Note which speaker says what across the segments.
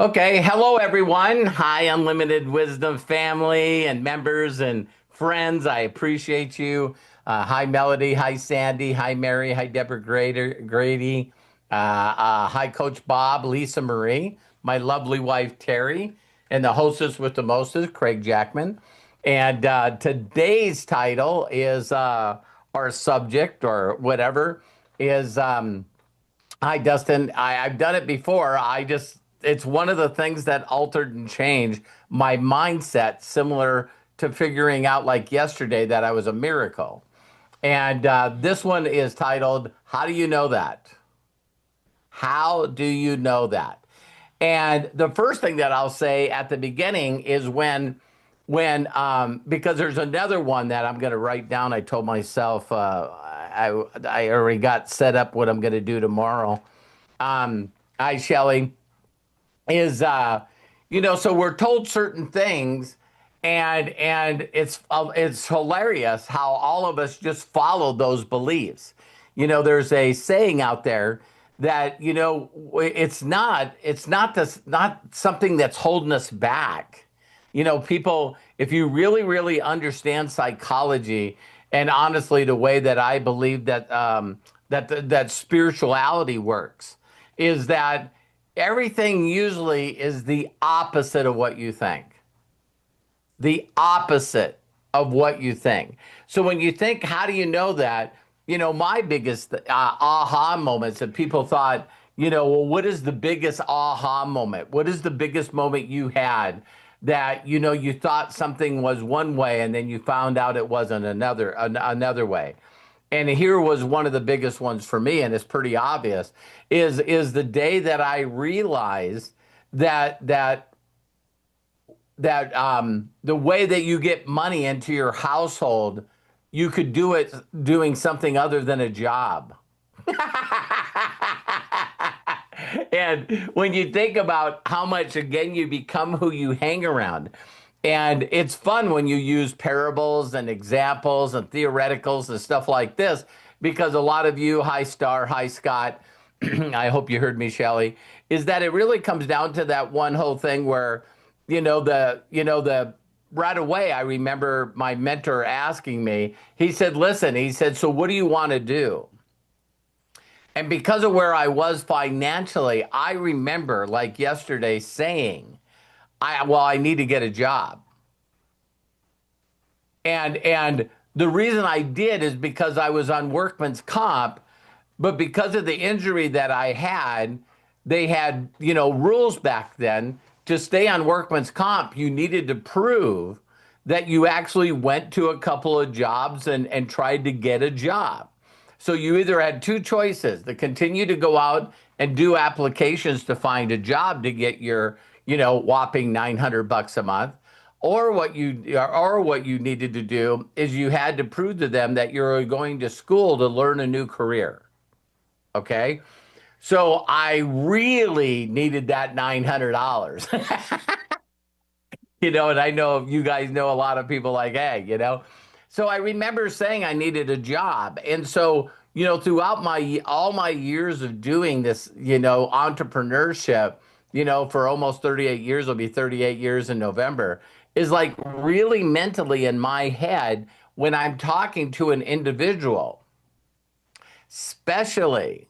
Speaker 1: Okay, hello everyone. Hi, Unlimited Wisdom family and members and friends. I appreciate you. Hi, Melody. Hi, Sandy. Hi, Mary. Hi, Deborah Grady. Hi, Coach Bob, Lisa Marie, my lovely wife, Terry, and the hostess with the mostest, Craig Jackman. And today's title is our subject or whatever is hi, Dustin. I've done it before. It's one of the things that altered and changed my mindset, similar to figuring out like yesterday that I was a miracle. And this one is titled, How Do You Know That? How do you know that? And the first thing that I'll say at the beginning is because there's another one that I'm going to write down. I told myself I already got set up what I'm going to do tomorrow. Hi, Shelley, so we're told certain things, and it's hilarious how all of us just follow those beliefs. There's a saying out there that it's not something that's holding us back. People, if you really, really understand psychology, and honestly, the way that I believe that spirituality works is that everything usually is the opposite of what you think. The opposite of what you think. So when you think, how do you know that? My biggest aha moments that people thought, well, what is the biggest aha moment? What is the biggest moment you had that, you thought something was one way and then you found out it wasn't another way? And here was one of the biggest ones for me, and it's pretty obvious, is the day that I realized that the way that you get money into your household, you could do it doing something other than a job. And when you think about how much, again, you become who you hang around. And it's fun when you use parables and examples and theoreticals and stuff like this, because a lot of you, hi Star, hi Scott, I hope you heard me, Shelley, is that it really comes down to that one whole thing where, the right away, I remember my mentor asking me, he said, listen, he said, so what do you want to do? And because of where I was financially, I remember like yesterday saying, I need to get a job. And the reason I did is because I was on workman's comp, but because of the injury that I had, they had, rules back then to stay on workman's comp. You needed to prove that you actually went to a couple of jobs and tried to get a job. So you either had two choices: to continue to go out and do applications to find a job to get your, whopping $900 a month, or what you needed to do is you had to prove to them that you're going to school to learn a new career. Okay? So I really needed that $900. And I know you guys know a lot of people like, hey. So I remember saying I needed a job. And so, throughout all my years of doing this, entrepreneurship, for almost 38 years, it'll be 38 years in November, is like really mentally in my head when I'm talking to an individual, especially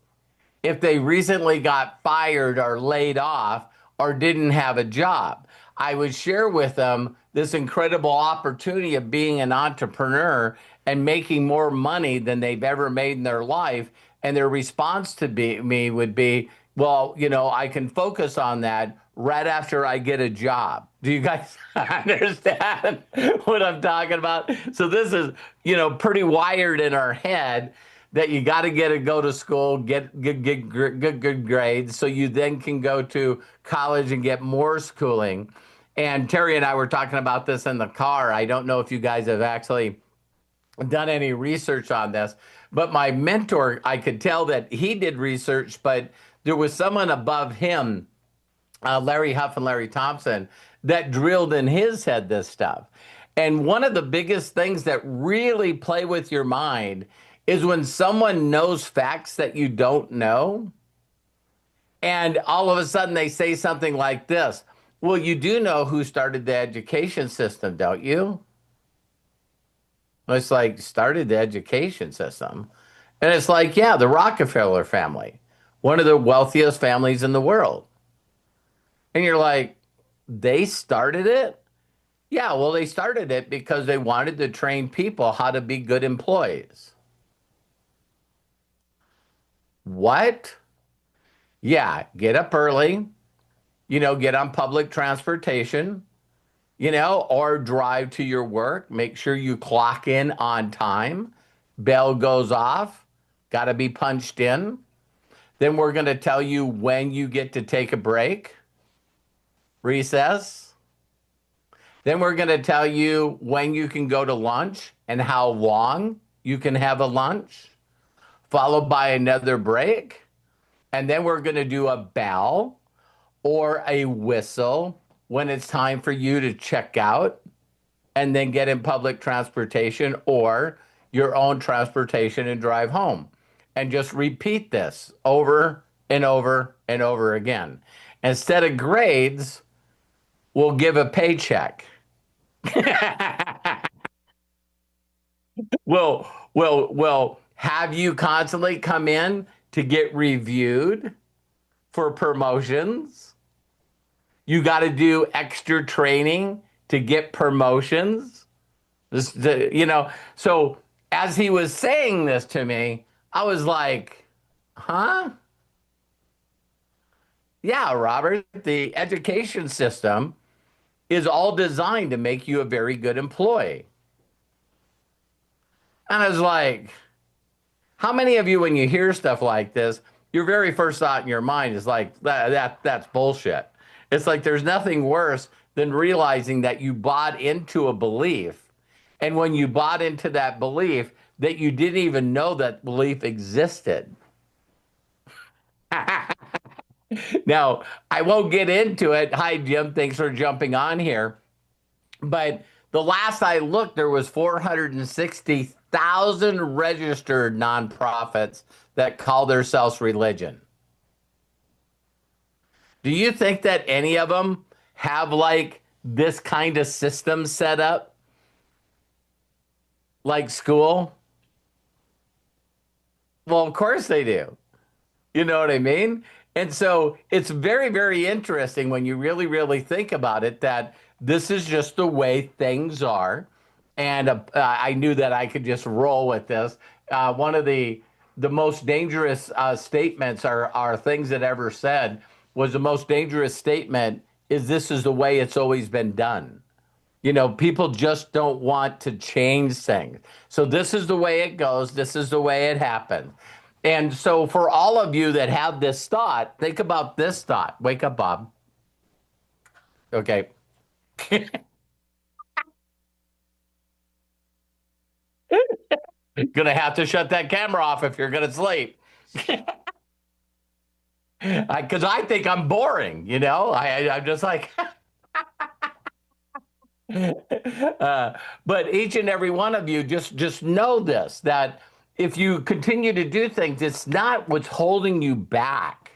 Speaker 1: if they recently got fired or laid off or didn't have a job. I would share with them this incredible opportunity of being an entrepreneur and making more money than they've ever made in their life. And their response to me would be, well, I can focus on that right after I get a job. Do you guys understand what I'm talking about? So this is, pretty wired in our head that you got to go to school, get good grades, so you then can go to college and get more schooling. And Terry and I were talking about this in the car. I don't know if you guys have actually done any research on this, but my mentor, I could tell that he did research, but there was someone above him, Larry Huff and Larry Thompson, that drilled in his head this stuff. And one of the biggest things that really play with your mind is when someone knows facts that you don't know, And all of a sudden they say something like this. Well, you do know who started the education system, don't you? It's like, started the education system. And it's like, yeah, the Rockefeller family, one of the wealthiest families in the world. And you're like, they started it? Yeah, well, they started it because they wanted to train people how to be good employees. What? Yeah, get up early, get on public transportation, or drive to your work. Make sure you clock in on time. Bell goes off, got to be punched in. Then we're going to tell you when you get to take a break, recess. Then we're going to tell you when you can go to lunch and how long you can have a lunch, followed by another break. And then we're going to do a bell or a whistle when it's time for you to check out and then get in public transportation or your own transportation and drive home. And just repeat this over and over and over again. Instead of grades, we'll give a paycheck. We'll have you constantly come in to get reviewed for promotions. You got to do extra training to get promotions. So as he was saying this to me, I was like, huh? Yeah, Robert, the education system is all designed to make you a very good employee. And I was like, how many of you, when you hear stuff like this, your very first thought in your mind is like, that's bullshit. It's like there's nothing worse than realizing that you bought into a belief. And when you bought into that belief, that you didn't even know that belief existed. Now, I won't get into it. Hi, Jim. Thanks for jumping on here. But the last I looked, there was 460,000 registered nonprofits that call themselves religion. Do you think that any of them have like this kind of system set up, like school? Well, of course they do. You know what I mean? And so it's very, very interesting when you really, really think about it that this is just the way things are. And I knew that I could just roll with this. One of the most dangerous statements are things that ever said was the most dangerous statement is this is the way it's always been done. People just don't want to change things. So this is the way it goes. This is the way it happens. And so for all of you that have this thought, think about this thought. Wake up, Bob. Okay. Gonna have to shut that camera off if you're gonna sleep. Because I think I'm boring, I'm just like, but each and every one of you just know this, that if you continue to do things, it's not what's holding you back.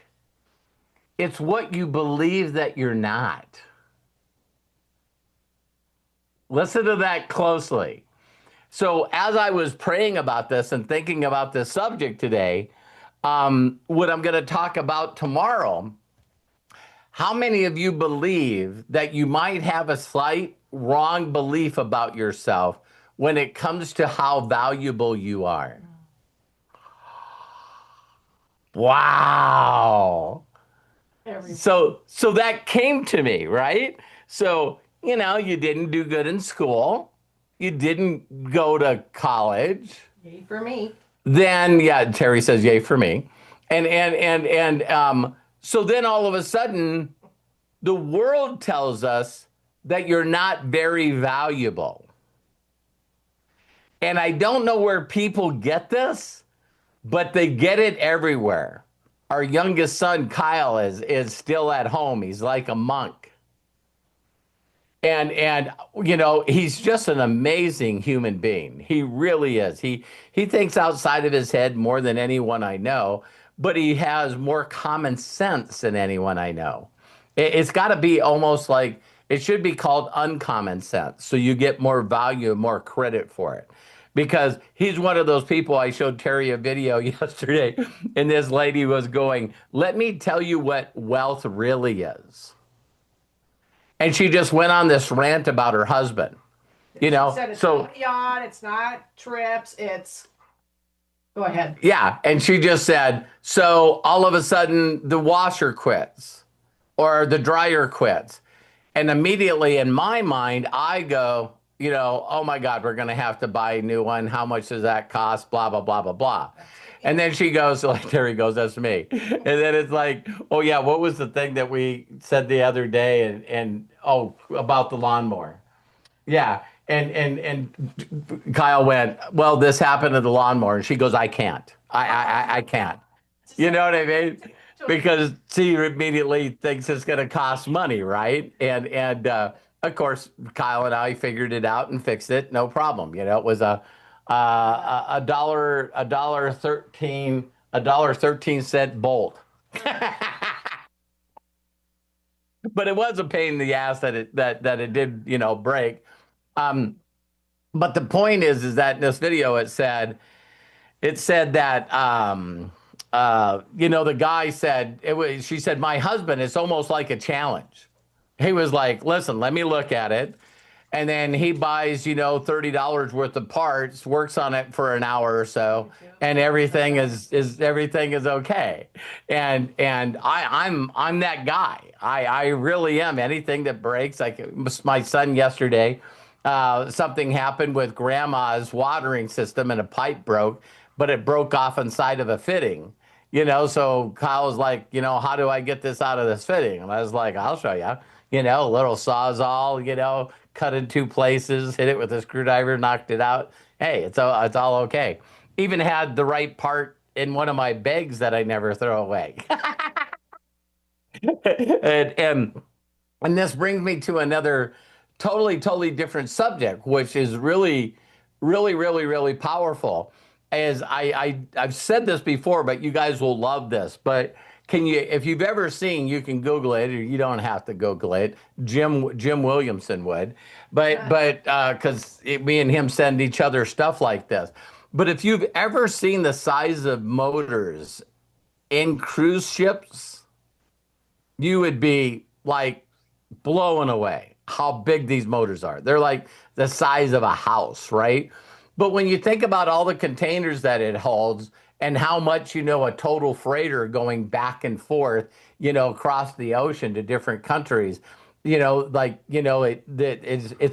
Speaker 1: It's what you believe that you're not. Listen to that closely. So as I was praying about this and thinking about this subject today, what I'm going to talk about tomorrow, how many of you believe that you might have a slight wrong belief about yourself when it comes to how valuable you are? Wow. So that came to me, right? So, you didn't do good in school. You didn't go to college.
Speaker 2: Yay for me.
Speaker 1: Then, yeah, Terry says yay for me. And so then all of a sudden, the world tells us that you're not very valuable. And I don't know where people get this, but they get it everywhere. Our youngest son, Kyle, is still at home. He's like a monk. And he's just an amazing human being. He really is. He thinks outside of his head more than anyone I know. but he has more common sense than anyone I know. It's got to be almost like it should be called uncommon sense. So you get more value and more credit for it. Because he's one of those people. I showed Terry a video yesterday, and this lady was going, "Let me tell you what wealth really is." And she just went on this rant about her husband. You
Speaker 2: She
Speaker 1: know,
Speaker 2: said it's
Speaker 1: so
Speaker 2: not yacht, it's not trips, it's. Go ahead.
Speaker 1: yeah, and she just said, so all of a sudden the washer quits or the dryer quits. And immediately in my mind, I go, oh my God, we're going to have to buy a new one. How much does that cost? Blah, blah, blah, blah, blah. And then she goes, like, Terry goes, that's me. And then it's like, oh yeah, what was the thing that we said the other day? And oh, about the lawnmower. Yeah. And Kyle went, well, this happened to the lawnmower. And she goes, I can't. I can't. You know what I mean? Because she immediately thinks it's going to cost money, right? And of course, Kyle and I figured it out and fixed it, no problem. It was a dollar 13, $1.13 bolt. But it was a pain in the ass that it did, break. Um, but the point is that in this video it said that the guy said it was she said, my husband, it's almost like a challenge. He was like, listen, let me look at it. And then he buys, $30 worth of parts, works on it for an hour or so, and everything is okay. And I'm that guy. I really am. Anything that breaks, like my son yesterday, something happened with grandma's watering system and a pipe broke, but it broke off inside of a fitting. So Kyle was like, how do I get this out of this fitting? And I was like, I'll show you. A little sawzall, cut in two places, hit it with a screwdriver, knocked it out. Hey, it's all okay. Even had the right part in one of my bags that I never throw away. and and this brings me to another totally different subject, which is really, really, really, really powerful. As I've said this before, but you guys will love this. But if you've ever seen, you can Google it, or you don't have to Google it. Jim Williamson would, but because me and him send each other stuff like this. But if you've ever seen the size of motors in cruise ships, you would be like blown away how big these motors are. They're like the size of a house, right? But when you think about all the containers that it holds and how much, a total freighter going back and forth, across the ocean to different countries, it's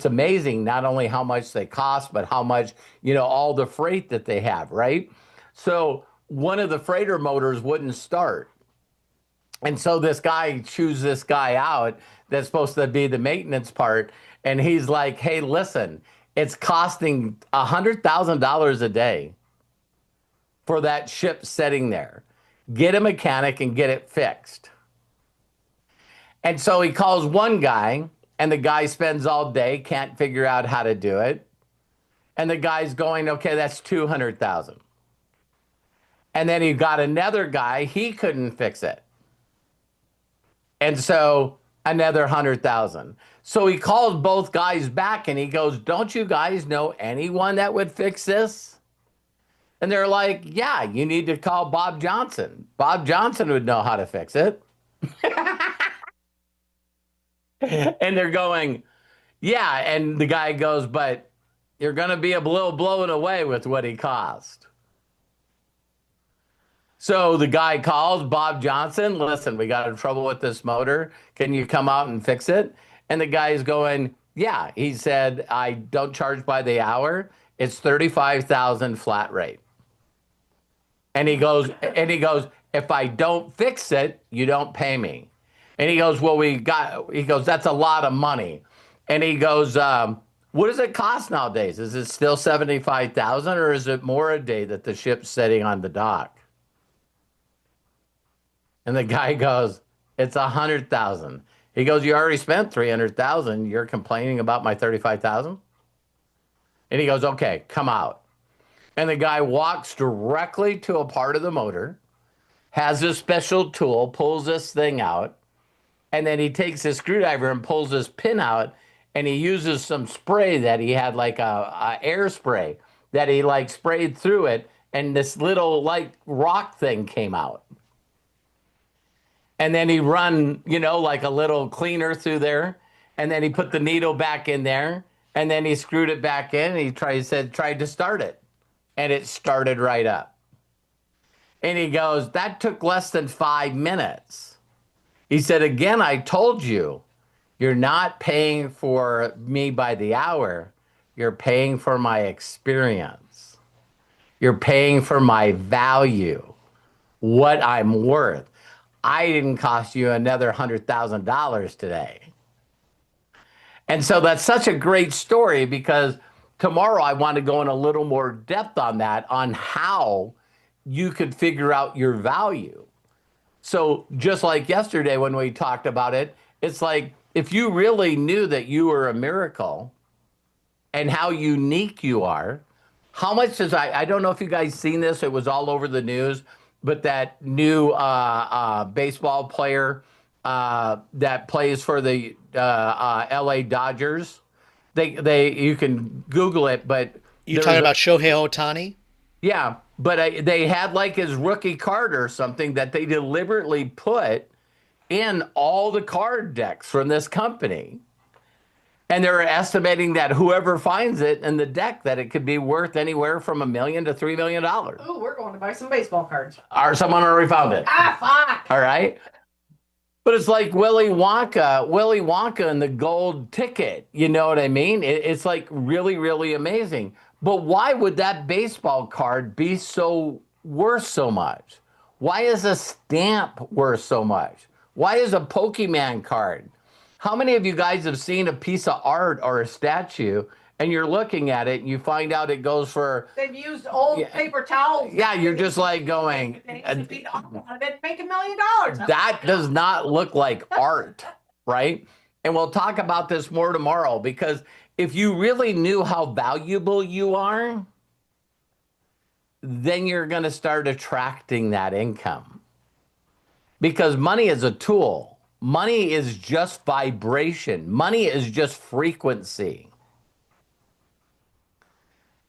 Speaker 1: amazing not only how much they cost, but how much, all the freight that they have, right? So one of the freighter motors wouldn't start. And so this guy chews this guy out that's supposed to be the maintenance part. And he's like, hey, listen, it's costing $100,000 a day for that ship sitting there. Get a mechanic and get it fixed. And so he calls one guy, and the guy spends all day, can't figure out how to do it. And the guy's going, okay, that's 200,000. And then he got another guy, he couldn't fix it. And so another 100,000. So he calls both guys back and he goes, don't you guys know anyone that would fix this? And they're like, yeah, you need to call Bob Johnson. Bob Johnson would know how to fix it. And they're going, yeah. And the guy goes, but you're going to be a little blown away with what he cost. So the guy calls Bob Johnson. Listen, we got in trouble with this motor. Can you come out and fix it? And the guy's going, yeah. He said, I don't charge by the hour. It's 35,000 flat rate. And he goes, if I don't fix it, you don't pay me. And he goes, well, he goes, that's a lot of money. And he goes, what does it cost nowadays? Is it still 75,000 or is it more a day that the ship's sitting on the dock? And the guy goes, it's 100,000. He goes, you already spent 300,000. You're complaining about my 35,000? And he goes, okay, come out. And the guy walks directly to a part of the motor, has a special tool, pulls this thing out, and then he takes his screwdriver and pulls this pin out, and he uses some spray that he had, like a air spray that he like sprayed through it, and this little like rock thing came out. And then he run, like a little cleaner through there, and then he put the needle back in there, and then he screwed it back in, and tried to start it, and it started right up. And he goes, that took less than 5 minutes. He said, again, I told you, you're not paying for me by the hour. You're paying for my experience. You're paying for my value, what I'm worth. I didn't cost you another $100,000 today. And so that's such a great story, because tomorrow I want to go in a little more depth on that, on how you could figure out your value. So just like yesterday when we talked about it, it's like, if you really knew that you were a miracle and how unique you are, how much does I don't know if you guys seen this, it was all over the news, but that new baseball player that plays for the LA Dodgers, you can Google it, but
Speaker 3: You talking about Shohei Ohtani?
Speaker 1: yeah, but they had like his rookie card or something that they deliberately put in all the card decks from this company. And they're estimating that whoever finds it in the deck, that it could be worth anywhere from $1 million to $3 million.
Speaker 2: Oh, we're going to buy some baseball cards.
Speaker 1: Or someone already found it.
Speaker 2: Fuck.
Speaker 1: All right. But it's like Willy Wonka and the gold ticket. You know what I mean? It's like really, really amazing. But why would that baseball card be so worth so much? Why is a stamp worth so much? Why is a Pokemon card? How many of you guys have seen a piece of art or a statue and you're looking at it and you find out it goes for...
Speaker 2: They've used old paper towels.
Speaker 1: Yeah, you're just like going...
Speaker 2: Make $1 million.
Speaker 1: That does not look like art, right? And we'll talk about this more tomorrow, because if you really knew how valuable you are, then you're going to start attracting that income. Because money is a tool. Money is just vibration. Money is just frequency.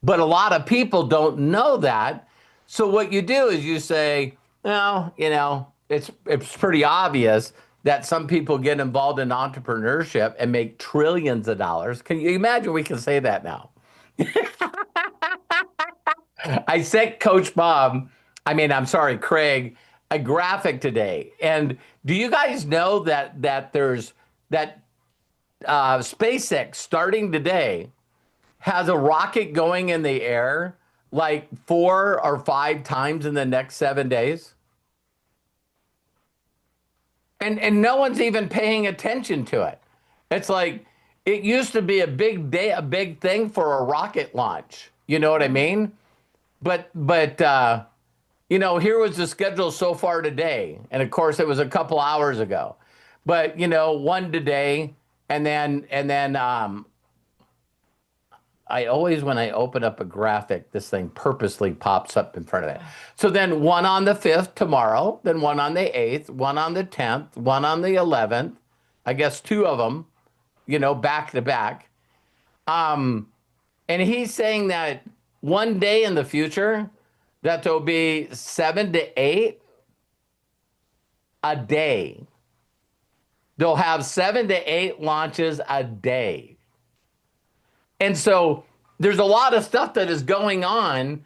Speaker 1: But a lot of people don't know that. So what you do is you say, well, it's pretty obvious that some people get involved in entrepreneurship and make trillions of dollars. Can you imagine we can say that now? I sent Craig, a graphic today. And do you guys know that there's that SpaceX starting today has a rocket going in the air like 4 or 5 times in the next 7 days? And no one's even paying attention to it. It's like, it used to be a big thing for a rocket launch. You know what I mean? But here was the schedule so far today. And of course it was a couple hours ago. But, one today, and then I always, when I open up a graphic, this thing purposely pops up in front of it. So then one on the 5th tomorrow, then one on the 8th, one on the 10th, one on the 11th. I guess 2 of them, back to back. And he's saying that one day in the future, that there'll be 7 to 8 a day. They'll have 7 to 8 launches a day. And so there's a lot of stuff that is going on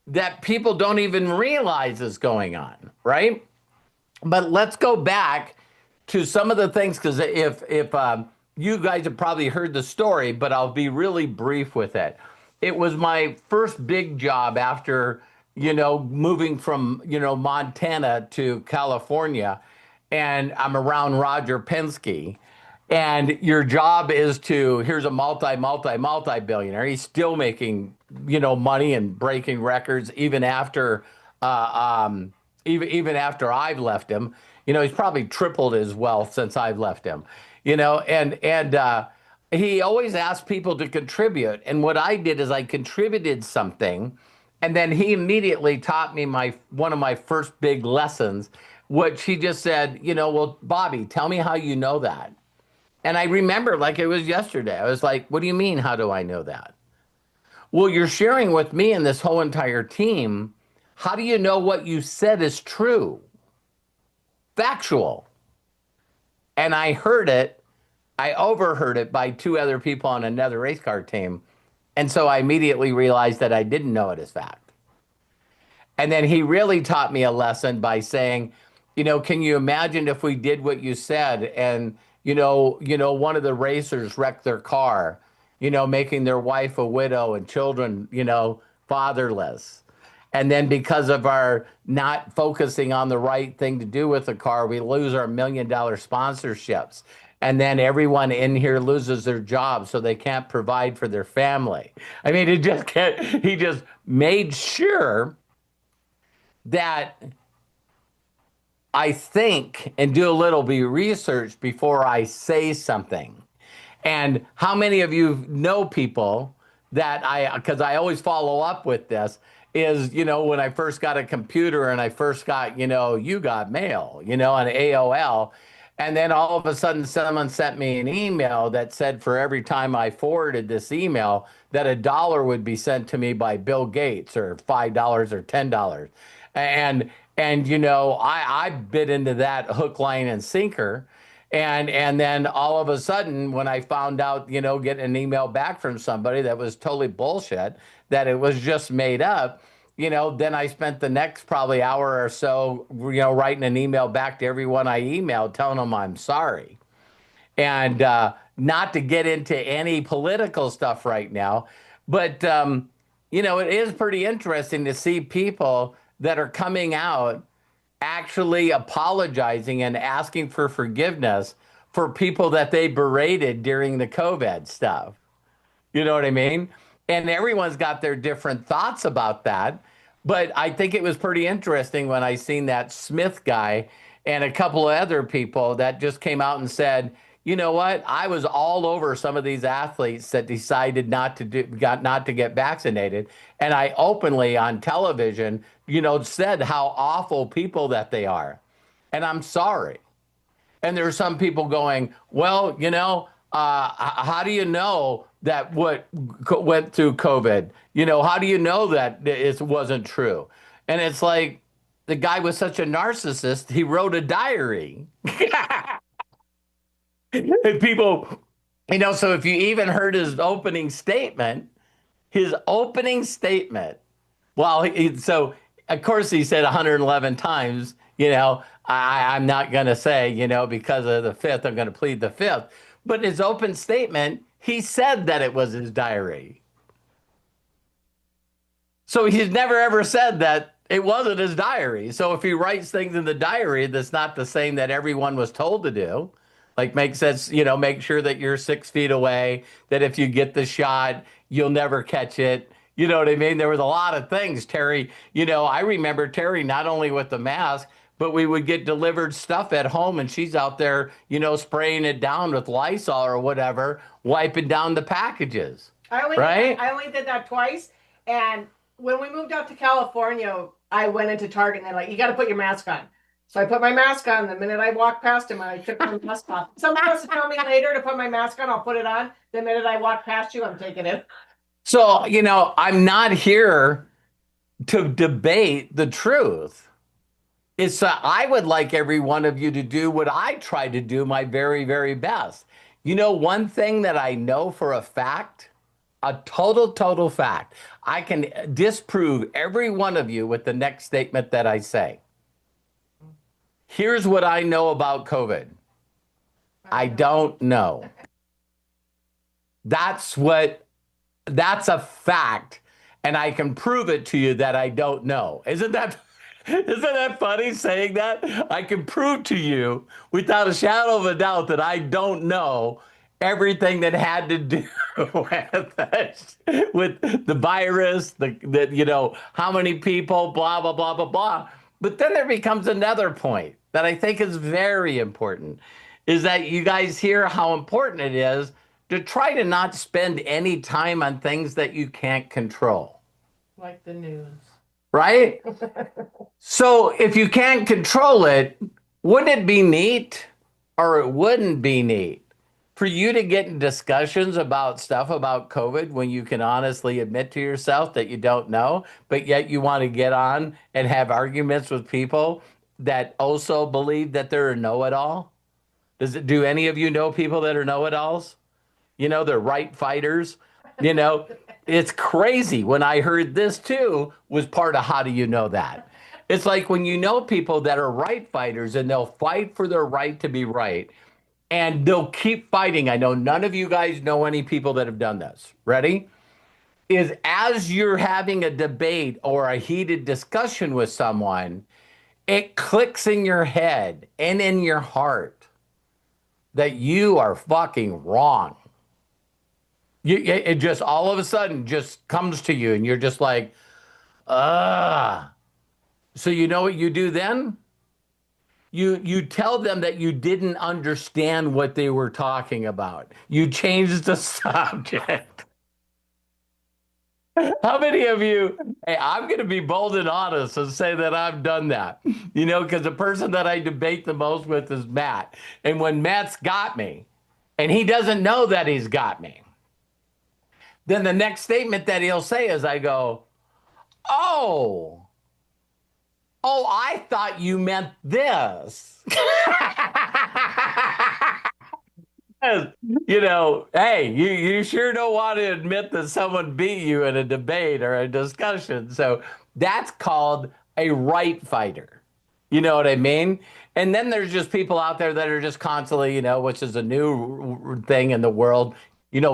Speaker 1: that people don't even realize is going on, right? But let's go back to some of the things, because if you guys have probably heard the story, but I'll be really brief with it. It was my first big job after, moving from, Montana to California, and I'm around Roger Penske. And your job is here's a multi-billionaire. He's still making, money and breaking records even after even after I've left him. He's probably tripled his wealth since I've left him. And he always asked people to contribute. And what I did is I contributed something And then he immediately taught me my one of my first big lessons, which he just said, well, Bobby, tell me how you know that. And I remember like it was yesterday. I was like, what do you mean? How do I know that? Well, you're sharing with me and this whole entire team. How do you know what you said is true? Factual. And I heard it. I overheard it by two other people on another race car team. And so I immediately realized that I didn't know it as fact. And then he really taught me a lesson by saying, can you imagine if we did what you said and, one of the racers wrecked their car, making their wife a widow and children, fatherless. And then because of our not focusing on the right thing to do with the car, we lose our $1 million sponsorships. And then everyone in here loses their job, so they can't provide for their family. I mean, he just made sure that I think and do a little bit of research before I say something. And how many of you know people that because I always follow up with this, is, when I first got a computer and I first got, you got mail, on AOL. And then all of a sudden, someone sent me an email that said for every time I forwarded this email, that $1 would be sent to me by Bill Gates, or $5 or $10. I bit into that hook, line, and sinker. And then all of a sudden, when I found out, getting an email back from somebody that was totally bullshit, that it was just made up, then I spent the next probably hour or so, writing an email back to everyone I emailed, telling them I'm sorry. And not to get into any political stuff right now, but, it is pretty interesting to see people that are coming out actually apologizing and asking for forgiveness for people that they berated during the COVID stuff. You know what I mean? And everyone's got their different thoughts about that. But I think it was pretty interesting when I seen that Smith guy and a couple of other people that just came out and said, you know what? I was all over some of these athletes that decided not to get vaccinated. And I openly on television, said how awful people that they are. And I'm sorry. And there's some people going, well, how do you know that what went through COVID? How do you know that it wasn't true? And it's like, the guy was such a narcissist, he wrote a diary. And people, so if you even heard his opening statement, well, so of course he said 111 times, I'm not going to say, because of the fifth, I'm going to plead the fifth. But his open statement, he said that it was his diary. So he's never ever said that it wasn't his diary. So if he writes things in the diary, that's not the same that everyone was told to do. Like, make sense, make sure that you're 6 feet away, that if you get the shot, you'll never catch it. You know what I mean? There was a lot of things, Terry. I remember Terry not only with the mask, but we would get delivered stuff at home and she's out there, spraying it down with Lysol or whatever, wiping down the packages.
Speaker 2: I only did that twice. And when we moved out to California, I went into Target and they're like, you got to put your mask on. So I put my mask on. The minute I walked past him, I took my mask off. Someone has to tell me later to put my mask on. I'll put it on. The minute I walk past you, I'm taking it.
Speaker 1: So, I'm not here to debate the truth. It's I would like every one of you to do what I try to do, my very, very best. One thing that I know for a fact, a total fact, I can disprove every one of you with the next statement that I say. Here's what I know about COVID. I don't know. That's a fact. And I can prove it to you that I don't know. Isn't that funny saying that? I can prove to you without a shadow of a doubt that I don't know everything that had to do with the virus, how many people, blah, blah, blah, blah, blah. But then there becomes another point that I think is very important, is that you guys hear how important it is to try to not spend any time on things that you can't control.
Speaker 2: Like the news.
Speaker 1: right? So if you can't control it, wouldn't it be neat or it wouldn't be neat for you to get in discussions about stuff about COVID when you can honestly admit to yourself that you don't know, but yet you want to get on and have arguments with people that also believe that they're a know-it-all? Do any of you know people that are know-it-alls? They're right fighters. You know, it's crazy. When I heard this too, was part of how do you know that? It's like when you know people that are right fighters and they'll fight for their right to be right and they'll keep fighting. I know none of you guys know any people that have done this. Ready? Is as you're having a debate or a heated discussion with someone, it clicks in your head and in your heart that you are fucking wrong. It just all of a sudden just comes to you and you're just like, ah. So you know what you do then? You tell them that you didn't understand what they were talking about. You changed the subject. How many of you, hey, I'm going to be bold and honest and say that I've done that, because the person that I debate the most with is Matt. And when Matt's got me and he doesn't know that he's got me, then the next statement that he'll say is I go, oh, I thought you meant this. Hey, you sure don't want to admit that someone beat you in a debate or a discussion. So that's called a right fighter. You know what I mean? And then there's just people out there that are just constantly, which is a new thing in the world,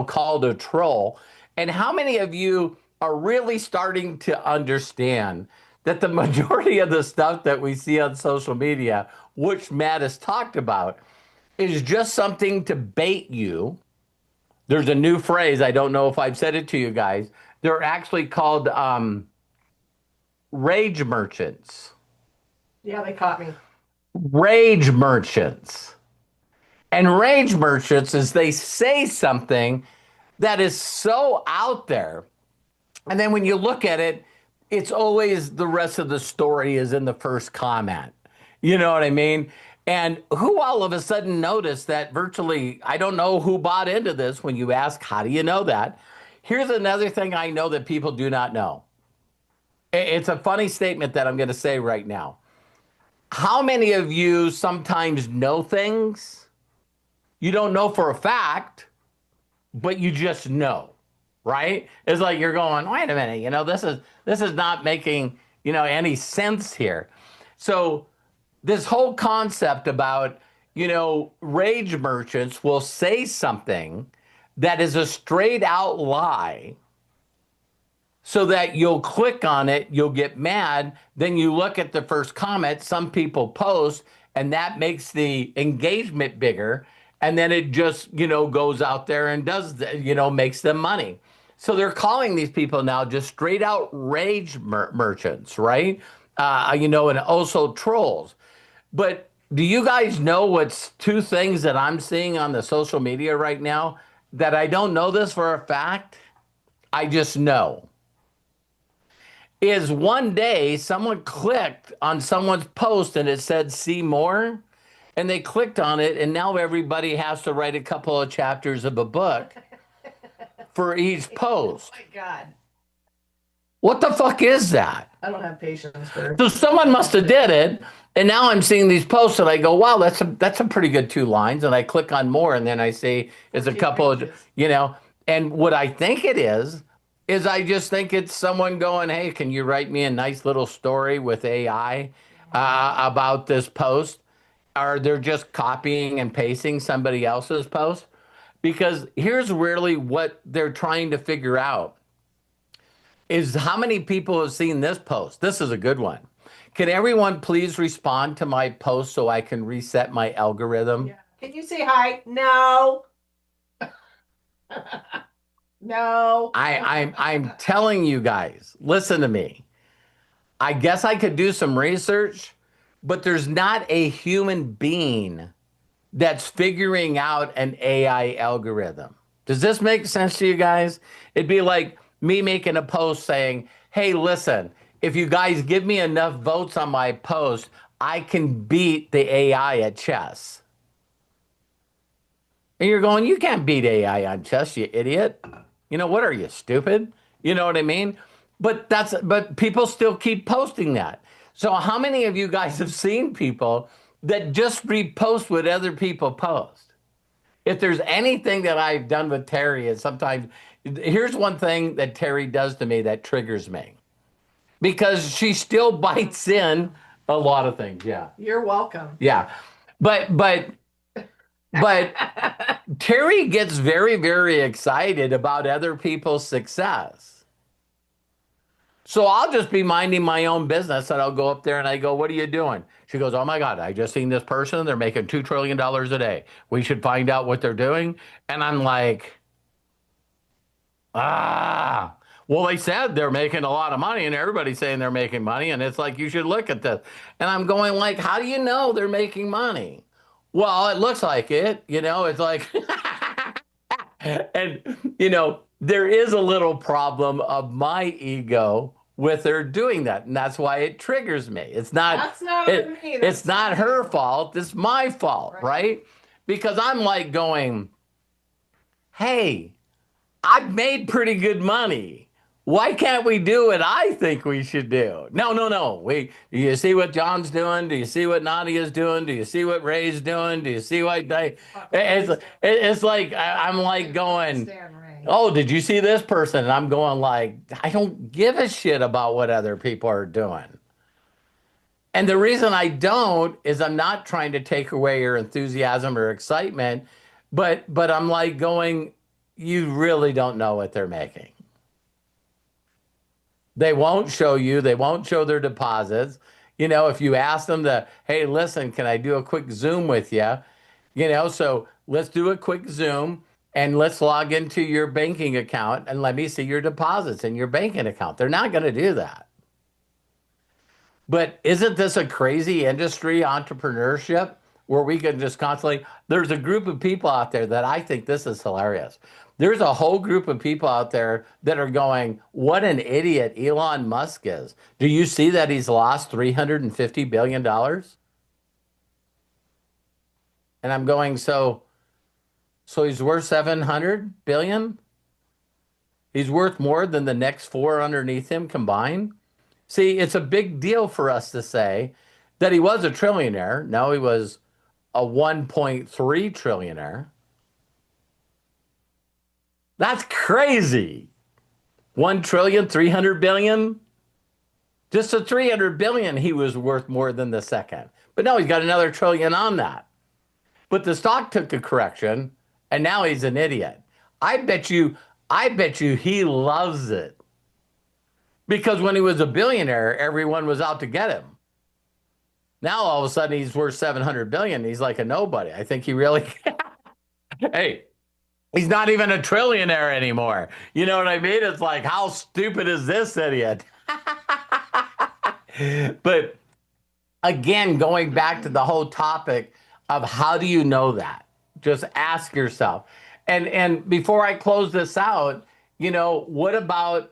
Speaker 1: called a troll. And how many of you are really starting to understand that the majority of the stuff that we see on social media, which Matt has talked about, is just something to bait you? There's a new phrase. I don't know if I've said it to you guys. They're actually called rage merchants.
Speaker 2: Yeah, they caught me.
Speaker 1: Rage merchants. And rage merchants is they say something that is so out there. And then when you look at it, it's always the rest of the story is in the first comment. You know what I mean? And who all of a sudden noticed that virtually, I don't know who bought into this when you ask, how do you know that? Here's another thing I know that people do not know. It's a funny statement that I'm going to say right now. How many of you sometimes know things you don't know for a fact, but you just know, right? It's like you're going, wait a minute, this is not making, any sense here. So this whole concept about, rage merchants will say something that is a straight out lie so that you'll click on it, you'll get mad, then you look at the first comment, some people post, and that makes the engagement bigger, and then it just, goes out there and does, makes them money. So they're calling these people now just straight out rage merchants, right? And also trolls. But do you guys know what's two things that I'm seeing on the social media right now that I don't know this for a fact? I just know. Is one day someone clicked on someone's post and it said, see more. And they clicked on it. And now everybody has to write a couple of chapters of a book for each post.
Speaker 2: Oh my God.
Speaker 1: What the fuck is that?
Speaker 2: I don't have patience for.
Speaker 1: So someone must have did it. And now I'm seeing these posts and I go, wow, that's a pretty good 2 lines. And I click on more. And then I see it's a couple of, and what I think it is I just think it's someone going, hey, can you write me a nice little story with AI about this post? Or they're just copying and pasting somebody else's post? Because here's really what they're trying to figure out is how many people have seen this post. This is a good one. Can everyone please respond to my post so I can reset my algorithm?
Speaker 2: Yeah. Can you say hi? No. No.
Speaker 1: I'm telling you guys, listen to me. I guess I could do some research, but there's not a human being that's figuring out an AI algorithm. Does this make sense to you guys? It'd be like me making a post saying, hey, listen, if you guys give me enough votes on my post, I can beat the AI at chess. And you're going, you can't beat AI on chess, you idiot. You know, what are you, stupid? You know what I mean? But people still keep posting that. So how many of you guys have seen people that just repost what other people post? If there's anything that I've done with Terry is sometimes, here's one thing that Terry does to me that triggers me because she still bites in a lot of things. Yeah.
Speaker 2: You're welcome.
Speaker 1: Yeah. But but Terry gets very, very excited about other people's success. So I'll just be minding my own business and I'll go up there and I go, what are you doing? She goes, oh my God, I just seen this person. They're making $2 trillion a day. We should find out what they're doing. And I'm like, well, they said they're making a lot of money and everybody's saying they're making money. And it's like, you should look at this. And I'm going like, how do you know they're making money? Well, it looks like it, it's like, and, there is a little problem of my ego with her doing that. And that's why it triggers me. It's not,
Speaker 2: That's not me.
Speaker 1: it's not her fault. It's my fault, right? Because I'm like going, hey, I've made pretty good money. Why can't we do what I think we should do? No. Do you see what John's doing? Do you see what Nadia's doing? Do you see what Ray's doing? Do you see what it's like, I'm like going, oh, did you see this person? And I'm going like, I don't give a shit about what other people are doing. And the reason I don't is I'm not trying to take away your enthusiasm or excitement, but I'm like going, you really don't know what they're making. They won't show you. They won't show their deposits. If you ask them hey, listen, can I do a quick Zoom with you? So let's do a quick Zoom and let's log into your banking account and let me see your deposits in your banking account. They're not going to do that. But isn't this a crazy industry, entrepreneurship, where we can just constantly, there's a group of people out there that I think this is hilarious. There's a whole group of people out there that are going, what an idiot Elon Musk is. Do you see that he's lost $350 billion? And I'm going, so he's worth 700 billion? He's worth more than the next four underneath him combined? See, it's a big deal for us to say that he was a trillionaire. No, he was a 1.3 trillionaire. That's crazy. 1,300,000,000,000. Just a 300 billion, he was worth more than the second. But no, he's got another trillion on that. But the stock took a correction, and now he's an idiot. I bet you he loves it. Because when he was a billionaire, everyone was out to get him. Now all of a sudden he's worth 700 billion. He's like a nobody. I think he really hey, he's not even a trillionaire anymore. You know what I mean? It's like, how stupid is this idiot? But again, going back to the whole topic of how do you know that? Just ask yourself. And before I close this out, what about,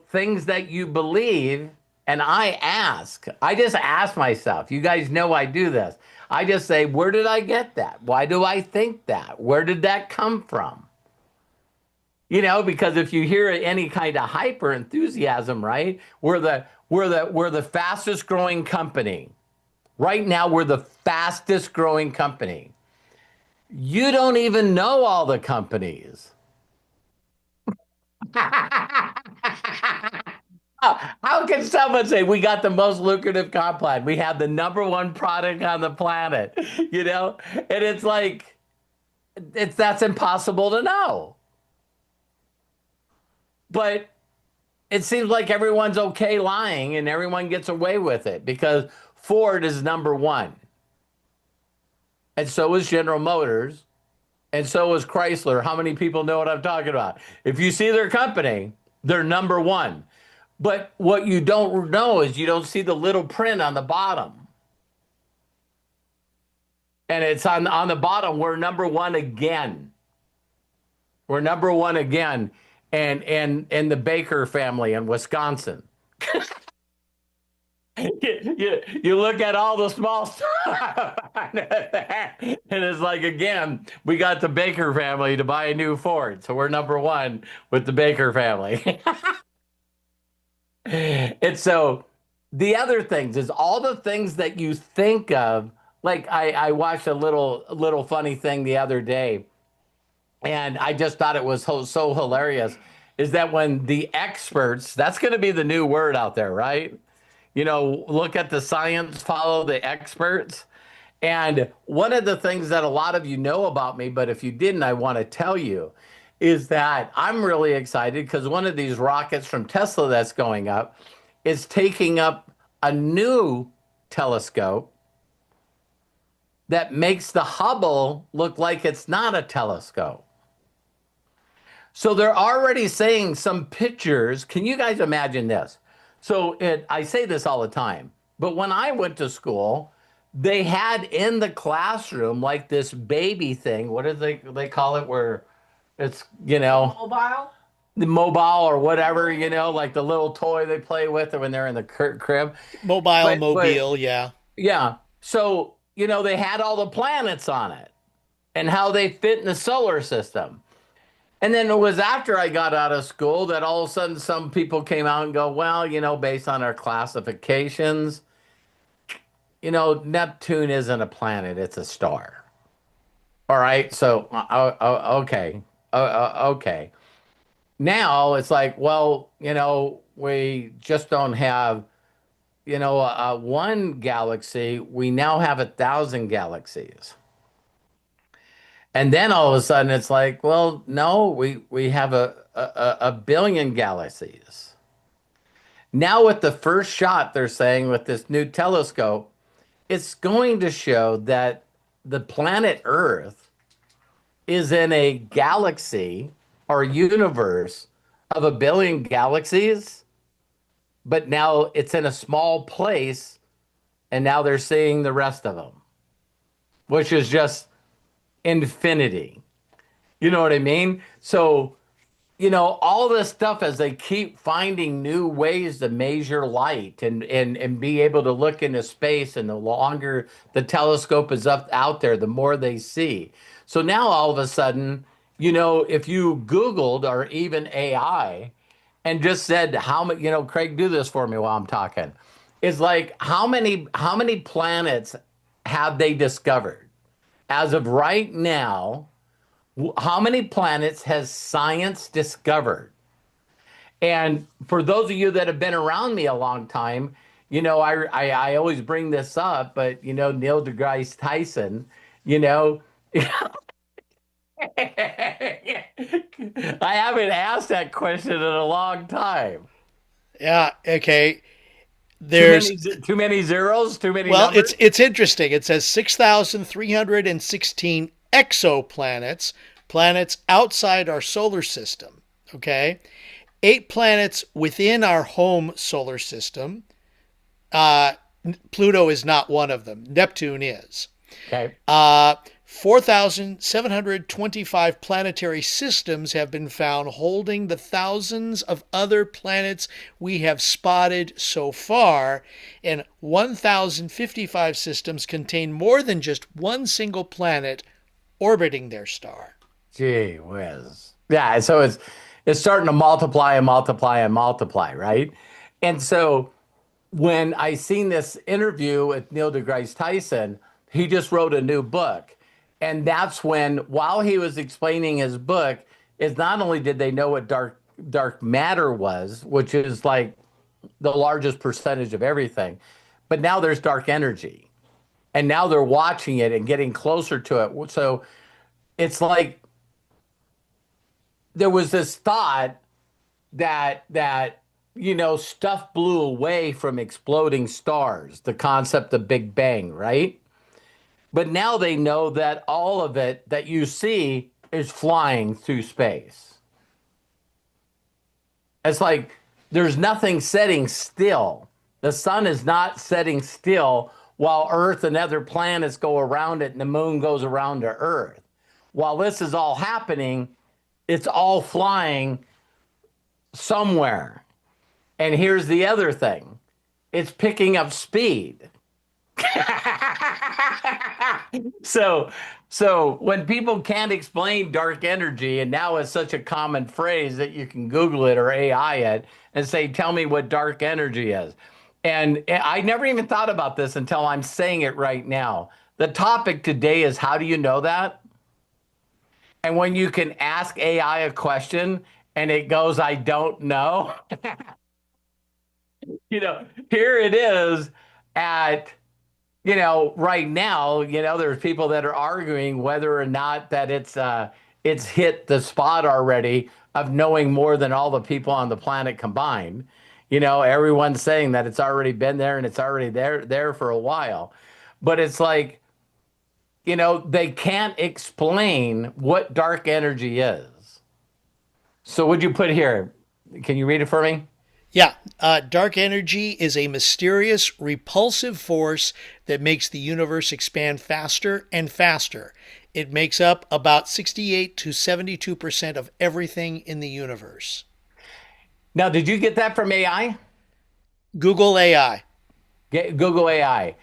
Speaker 1: things that you believe? And I just ask myself, you guys know I do this. I just say, where did I get that? Why do I think that? Where did that come from? Because if you hear any kind of hyper enthusiasm, right? We're the fastest growing company. Right now, we're the fastest growing company. You don't even know all the companies. How can someone say we got the most lucrative comp plan? We have the #1 product on the planet, And it's like, that's impossible to know. But it seems like everyone's okay lying and everyone gets away with it because Ford is #1. And so is General Motors. And so is Chrysler. How many people know what I'm talking about? If you see their company, they're #1. But what you don't know is you don't see the little print on the bottom. And it's on the bottom, we're #1 again. We're #1 again. and the Baker family in Wisconsin. You look at all the small stuff, and it's like, again, we got the Baker family to buy a new Ford, so we're number one with the Baker family. And so the other things is all the things that you think of. Like I watched a little funny thing the other day, and I just thought it was so hilarious. Is that when the experts? That's going to be the new word out there, right? Look at the science, follow the experts. And one of the things that a lot of you know about me, but if you didn't, I want to tell you, is that I'm really excited because one of these rockets from Tesla that's going up is taking up a new telescope that makes the Hubble look like it's not a telescope. So they're already saying some pictures. Can you guys imagine this? So I say this all the time, but when I went to school, they had in the classroom like this baby thing. What do they call it? Where it's,
Speaker 2: Mobile.
Speaker 1: the mobile or whatever, like the little toy they play with when they're in the crib.
Speaker 3: Mobile,
Speaker 1: But
Speaker 3: mobile, yeah.
Speaker 1: yeah. So, they had all the planets on it and how they fit in the solar system. And then it was after I got out of school that all of a sudden some people came out and go, well, based on our classifications, Neptune isn't a planet, it's a star. All right. So, okay. Okay. Now it's like, well, we just don't have, one galaxy. We now have 1,000 galaxies. And then all of a sudden it's like, well, no, we have a billion galaxies. Now with the first shot, they're saying with this new telescope, it's going to show that the planet Earth is in a galaxy or universe of a billion galaxies, but now it's in a small place, and now they're seeing the rest of them, which is just infinity. You know what I mean? So, all this stuff as they keep finding new ways to measure light and be able to look into space, and the longer the telescope is up out there, the more they see. So now all of a sudden, if you Googled or even AI and just said how many, Craig, do this for me while I'm talking. It's like how many planets have they discovered? As of right now, how many planets has science discovered? And for those of you that have been around me a long time, I always bring this up, but Neil deGrasse Tyson, I haven't asked that question in a long time.
Speaker 3: Yeah, okay.
Speaker 1: Too
Speaker 3: There's
Speaker 1: many, too many zeros, too many
Speaker 3: well,
Speaker 1: numbers.
Speaker 3: it's interesting. It says 6,316 exoplanets, planets outside our solar system, okay? 8 planets within our home solar system. Pluto is not one of them. Neptune is.
Speaker 1: Okay.
Speaker 3: 4,725 planetary systems have been found holding the thousands of other planets we have spotted so far, and 1,055 systems contain more than just one single planet orbiting their star.
Speaker 1: Gee whiz. Yeah, so it's starting to multiply and multiply and multiply, right? And so when I seen this interview with Neil deGrasse Tyson, he just wrote a new book. And that's when, while he was explaining his book, is not only did they know what dark matter was, which is like the largest percentage of everything, but now there's dark energy. And now they're watching it and getting closer to it. So it's like there was this thought that stuff blew away from exploding stars, the concept of Big Bang, right? But now they know that all of it that you see is flying through space. It's like there's nothing setting still. The sun is not setting still while Earth and other planets go around it and the moon goes around to Earth. While this is all happening, it's all flying somewhere. And here's the other thing. It's picking up speed. so so when people can't explain dark energy, and now it's such a common phrase that you can Google it or AI it and say, tell me what dark energy is. And I never even thought about this until I'm saying it right now. The topic today is, how do you know that? And when you can ask AI a question and it goes, I don't know, here it is at right now, there's people that are arguing whether or not that it's hit the spot already of knowing more than all the people on the planet combined. Everyone's saying that it's already been there and it's already there for a while. But it's like, they can't explain what dark energy is. So what'd you put here? Can you read it for me?
Speaker 3: Yeah, dark energy is a mysterious, repulsive force that makes the universe expand faster and faster. It makes up about 68 to 72% of everything in the universe.
Speaker 1: Now, did you get that from AI?
Speaker 3: Google AI.
Speaker 1: Google AI.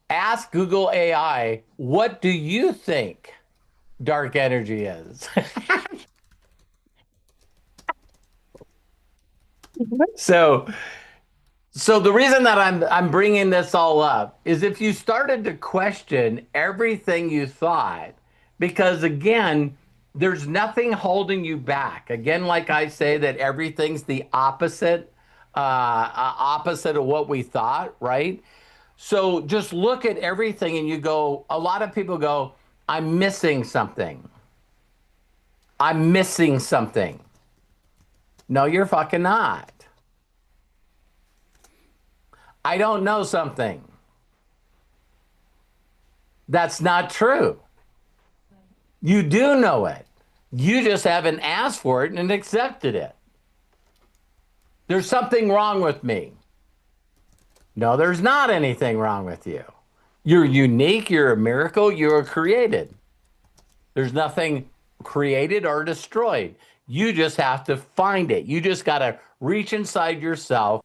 Speaker 1: Ask Google AI, what do you think dark energy is? so, so the reason that I'm bringing this all up is if you started to question everything you thought, because again, there's nothing holding you back. Again, like I say, that everything's the opposite of what we thought, right? So just look at everything and you go, a lot of people go, I'm missing something. I'm missing something. No, you're fucking not. I don't know something. That's not true. You do know it. You just haven't asked for it and accepted it. There's something wrong with me. No, there's not anything wrong with you. You're unique. You're a miracle. You're created. There's nothing created or destroyed. You just have to find it. You just got to reach inside yourself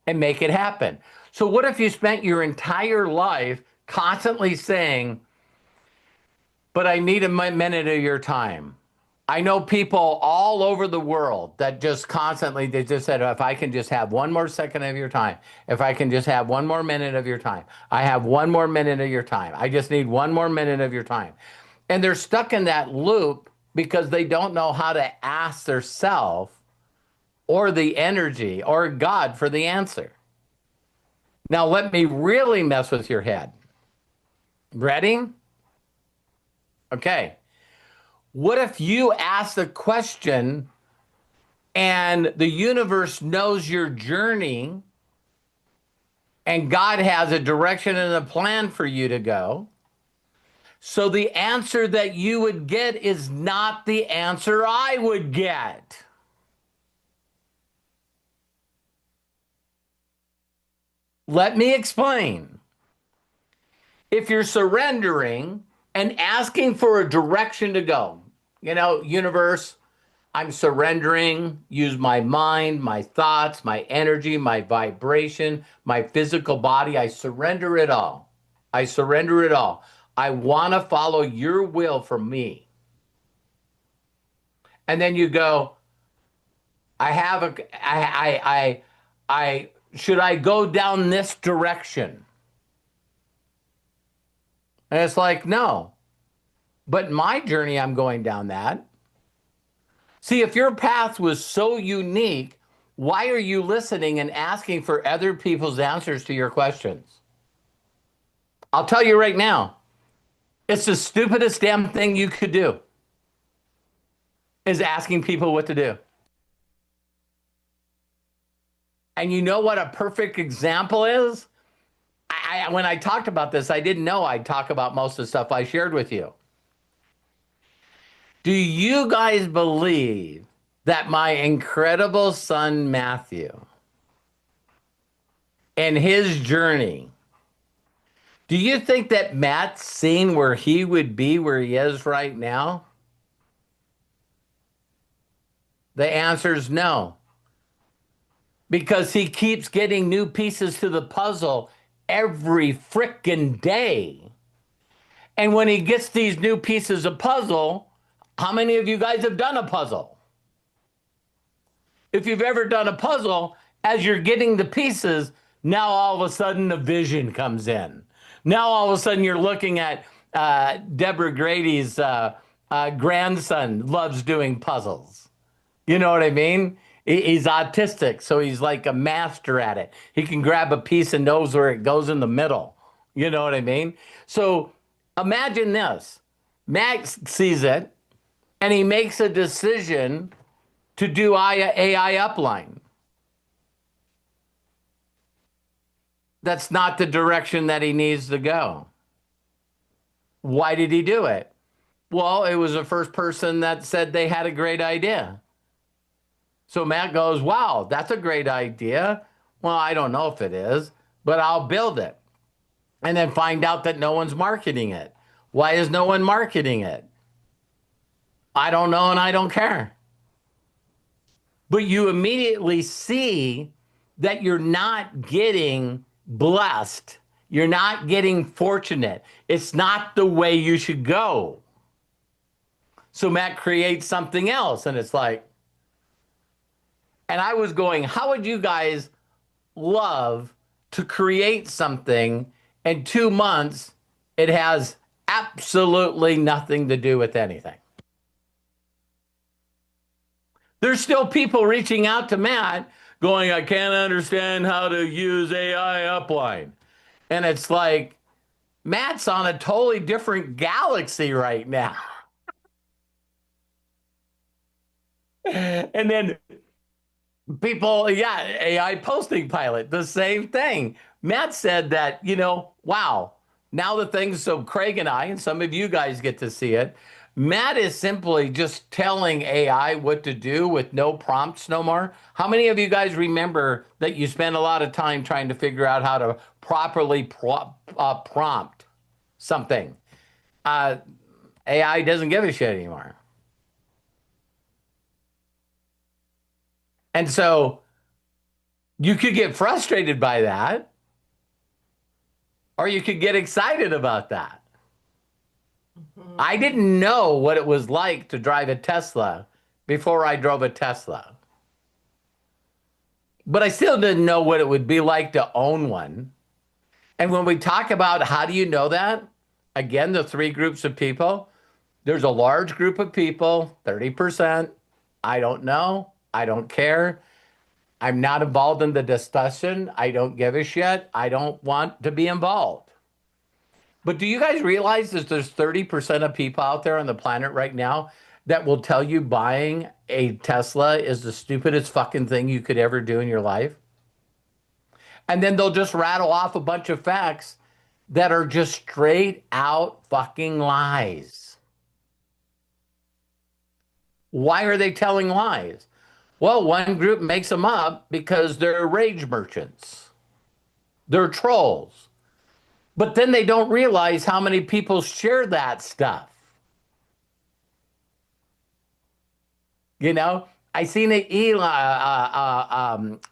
Speaker 1: and make it happen. So what if you spent your entire life constantly saying, but I need a minute of your time? I know people all over the world that just constantly, they just said, if I can just have one more second of your time, if I can just have one more minute of your time, I have one more minute of your time. I just need one more minute of your time. And they're stuck in that loop because they don't know how to ask their self or the energy or God for the answer. Now, let me really mess with your head. Ready? Okay. What if you ask the question and the universe knows your journey and God has a direction and a plan for you to go? So the answer that you would get is not the answer I would get. Let me explain. If you're surrendering and asking for a direction to go, universe, I'm surrendering, use my mind, my thoughts, my energy, my vibration, my physical body. I surrender it all. I surrender it all. I want to follow your will for me. And then you go, should I go down this direction? And it's like, no. But in my journey, I'm going down that. See, if your path was so unique, why are you listening and asking for other people's answers to your questions? I'll tell you right now, it's the stupidest damn thing you could do, is asking people what to do. And you know what a perfect example is? When I talked about this, I didn't know I'd talk about most of the stuff I shared with you. Do you guys believe that my incredible son, Matthew, and his journey, do you think that Matt's seen where he would be where he is right now? The answer is no, because he keeps getting new pieces to the puzzle every frickin' day. And when he gets these new pieces of puzzle, how many of you guys have done a puzzle? If you've ever done a puzzle, as you're getting the pieces, now all of a sudden the vision comes in. Now all of a sudden you're looking at Deborah Grady's grandson loves doing puzzles. You know what I mean? He's autistic, so he's like a master at it. He can grab a piece and knows where it goes in the middle. You know what I mean? So imagine this. Max sees it and he makes a decision to do AI upline. That's not the direction that he needs to go. Why did he do it? Well, it was the first person that said they had a great idea. So Matt goes, wow, that's a great idea. Well, I don't know if it is, but I'll build it. And then find out that no one's marketing it. Why is no one marketing it? I don't know and I don't care. But you immediately see that you're not getting blessed. You're not getting fortunate. It's not the way you should go. So Matt creates something else, and it's like, and I was going, how would you guys love to create something in 2 months? It has absolutely nothing to do with anything. There's still people reaching out to Matt going, I can't understand how to use AI upline. And it's like, Matt's on a totally different galaxy right now. And then people, yeah, AI posting pilot, the same thing. Matt said that, wow, now the things, so Craig and I, and some of you guys get to see it, Matt is simply just telling AI what to do with no prompts no more. How many of you guys remember that you spent a lot of time trying to figure out how to properly prompt something? AI doesn't give a shit anymore. And so you could get frustrated by that, or you could get excited about that. I didn't know what it was like to drive a Tesla before I drove a Tesla. But I still didn't know what it would be like to own one. And when we talk about how do you know that, again, the three groups of people, there's a large group of people, 30%. I don't know. I don't care. I'm not involved in the discussion. I don't give a shit. I don't want to be involved. But do you guys realize that there's 30% of people out there on the planet right now that will tell you buying a Tesla is the stupidest fucking thing you could ever do in your life? And then they'll just rattle off a bunch of facts that are just straight out fucking lies. Why are they telling lies? Well, one group makes them up because they're rage merchants. They're trolls. But then they don't realize how many people share that stuff. I seen an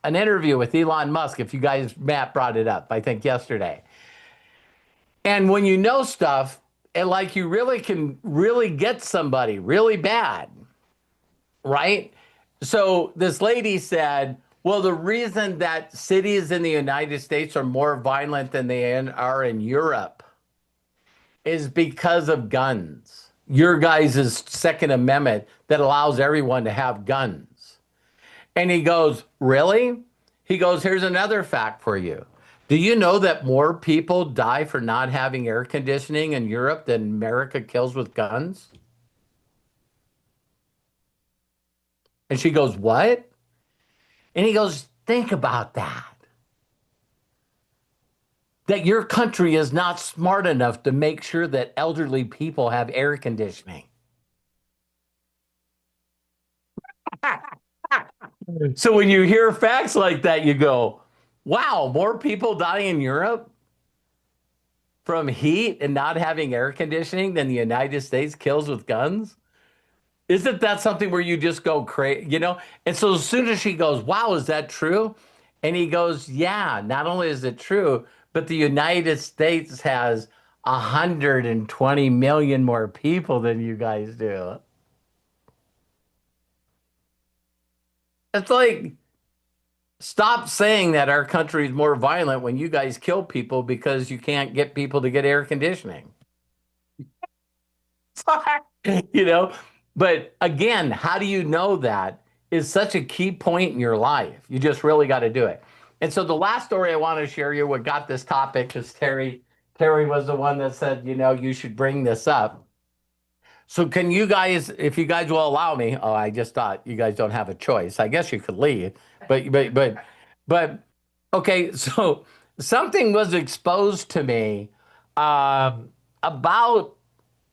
Speaker 1: interview with Elon Musk, if you guys, Matt brought it up, I think yesterday. And when you know stuff, and like you really can really get somebody really bad, right? So this lady said, well, the reason that cities in the United States are more violent than they are in Europe is because of guns. Your guys' Second Amendment that allows everyone to have guns. And he goes, really? He goes, here's another fact for you. Do you know that more people die for not having air conditioning in Europe than America kills with guns? And she goes, what? And he goes, think about that. That your country is not smart enough to make sure that elderly people have air conditioning. So when you hear facts like that, you go, wow, more people die in Europe from heat and not having air conditioning than the United States kills with guns? Isn't that something where you just go crazy, you know? And so as soon as she goes, wow, is that true? And he goes, yeah, not only is it true, but the United States has 120 million more people than you guys do. It's like, stop saying that our country is more violent when you guys kill people because you can't get people to get air conditioning. You know, but again, how do you know that is such a key point in your life? You just really got to do it. And so the last story I want to share you what got this topic is Terry was the one that said, you know, you should bring this up. So can you guys, if you guys will allow me, oh, I just thought you guys don't have a choice. I guess you could leave, but okay, so something was exposed to me about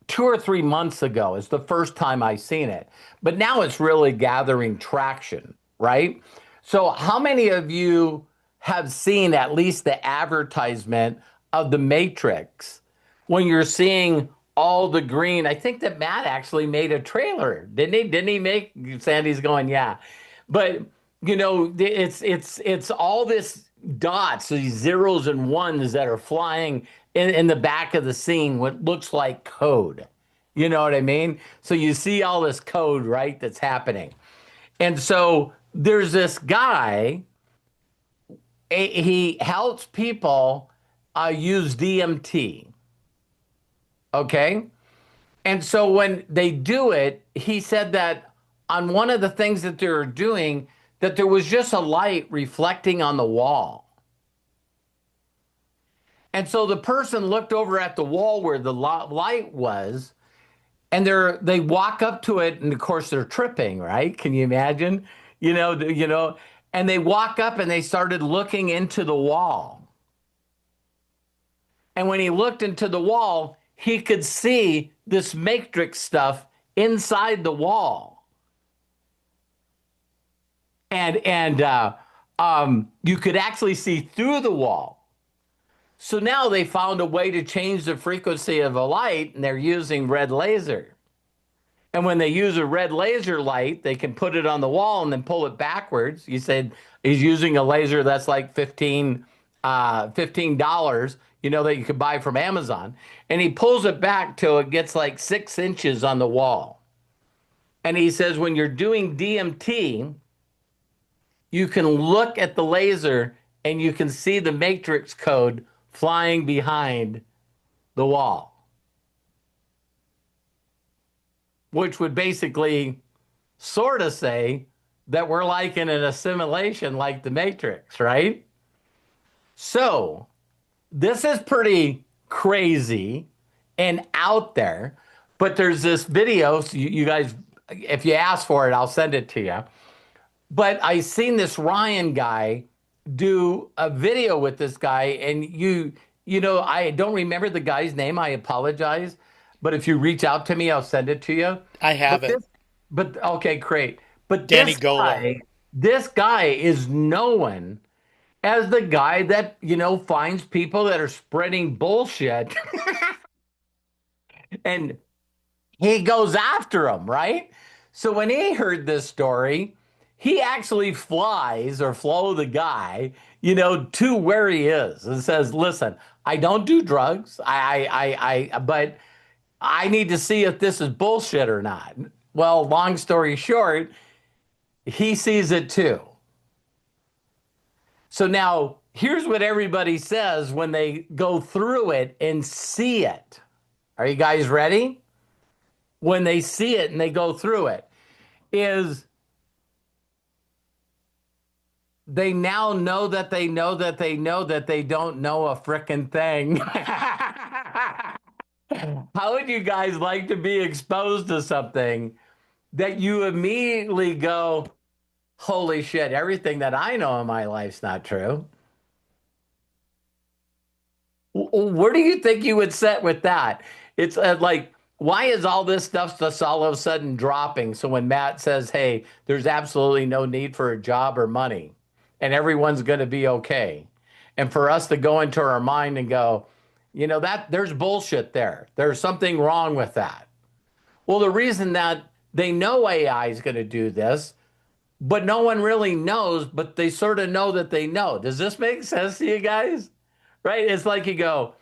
Speaker 1: 2 or 3 months ago is the first time I seen it. But now it's really gathering traction, right? So how many of you have seen at least the advertisement of the Matrix when you're seeing all the green? I think that Matt actually made a trailer, didn't he? Didn't he make? Sandy's going, yeah. But you know, it's all this dots, these zeros and ones that are flying in the back of the scene, what looks like code. You know what I mean? So you see all this code, right, that's happening. And so there's this guy, he helps people use DMT. Okay. And so when they do it, he said that on one of the things that they're doing, that there was just a light reflecting on the wall. And so the person looked over at the wall where the light was, and they walk up to it, and of course they're tripping, right? Can you imagine? And they walk up and they started looking into the wall. And when he looked into the wall, he could see this matrix stuff inside the wall. And you could actually see through the wall. So now they found a way to change the frequency of a light, and they're using red laser. And when they use a red laser light, they can put it on the wall and then pull it backwards. You said he's using a laser that's like $15, that you could buy from Amazon. And he pulls it back till it gets like 6 inches on the wall. And he says when you're doing DMT, you can look at the laser and you can see the matrix code flying behind the wall, which would basically sort of say that we're like in an assimilation like the Matrix, right? So this is pretty crazy and out there, but there's this video. So you guys, if you ask for it, I'll send it to you. But I seen this Ryan guy do a video with this guy, and I don't remember the guy's name. I apologize, but if you reach out to me, I'll send it to you.
Speaker 3: I have
Speaker 1: But
Speaker 3: it.
Speaker 1: but okay, great. But
Speaker 3: Danny Golo.
Speaker 1: this guy is known as the guy that finds people that are spreading bullshit, and he goes after them, right? So when he heard this story, he actually flew the guy, to where he is and says, listen, I don't do drugs. But I need to see if this is bullshit or not. Well, long story short, he sees it too. So now here's what everybody says when they go through it and see it. Are you guys ready? When they see it and they go through it, is they now know that they know that they know that they don't know a frickin' thing. How would you guys like to be exposed to something that you immediately go, holy shit, everything that I know in my life's not true? Where do you think you would set with that? It's like, why is all this stuff just all of a sudden dropping? So when Matt says, hey, there's absolutely no need for a job or money, and everyone's going to be okay. And for us to go into our mind and go, that there's bullshit there. There's something wrong with that. Well, the reason that They know AI is going to do this, but no one really knows, but they sort of know that they know. Does this make sense to you guys? Right? It's like you go,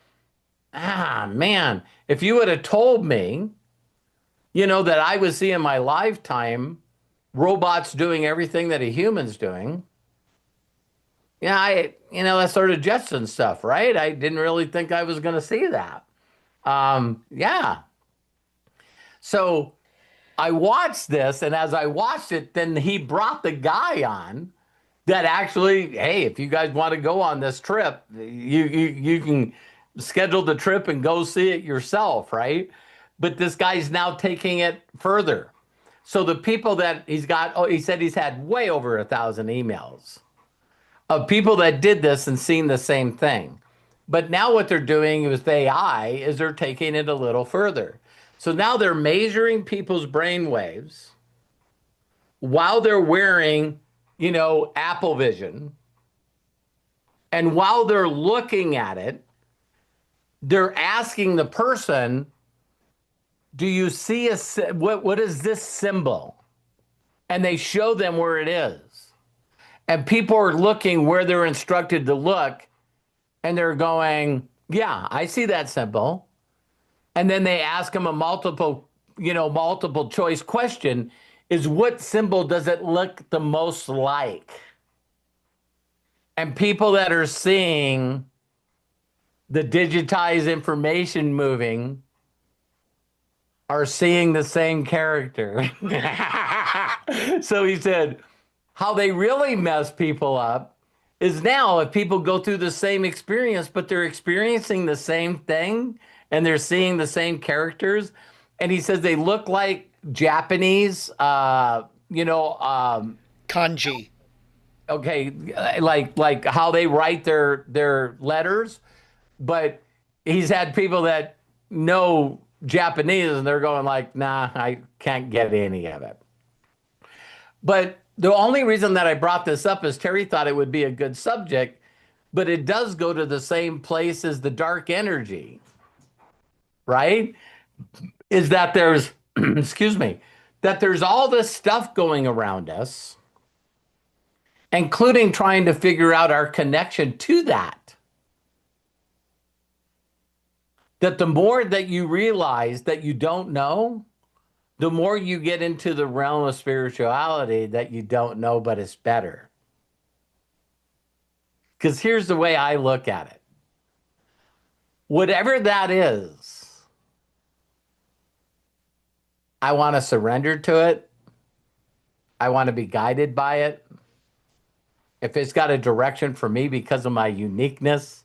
Speaker 1: man, if you would have told me, that I would see in my lifetime robots doing everything that a human's doing, yeah, that sort of Jetson stuff, right? I didn't really think I was going to see that. Yeah. So I watched this, and as I watched it, then he brought the guy on that actually, hey, if you guys want to go on this trip, you can schedule the trip and go see it yourself, right? But this guy's now taking it further. So the people that he's got, he said he's had way over 1,000 emails of people that did this and seen the same thing. But now what they're doing with AI is they're taking it a little further. So now they're measuring people's brain waves while they're wearing, Apple Vision. And while they're looking at it, they're asking the person, do you see what is this symbol? And they show them where it is. And people are looking where they're instructed to look, and they're going, yeah, I see that symbol. And then they ask them a multiple choice question is, what symbol does it look the most like? And people that are seeing the digitized information moving are seeing the same character. So he said, how they really mess people up is now if people go through the same experience, but they're experiencing the same thing and they're seeing the same characters. And he says they look like Japanese,
Speaker 3: Kanji.
Speaker 1: okay, like how they write their letters. But he's had people that know Japanese and they're going like, nah, I can't get any of it. But the only reason that I brought this up is Terry thought it would be a good subject, but it does go to the same place as the dark energy, right? Is that there's, excuse me, that there's all this stuff going around us, including trying to figure out our connection to that. That the more that you realize that you don't know, the more you get into the realm of spirituality that you don't know, but it's better. Because here's the way I look at it. Whatever that is, I want to surrender to it. I want to be guided by it. If it's got a direction for me because of my uniqueness,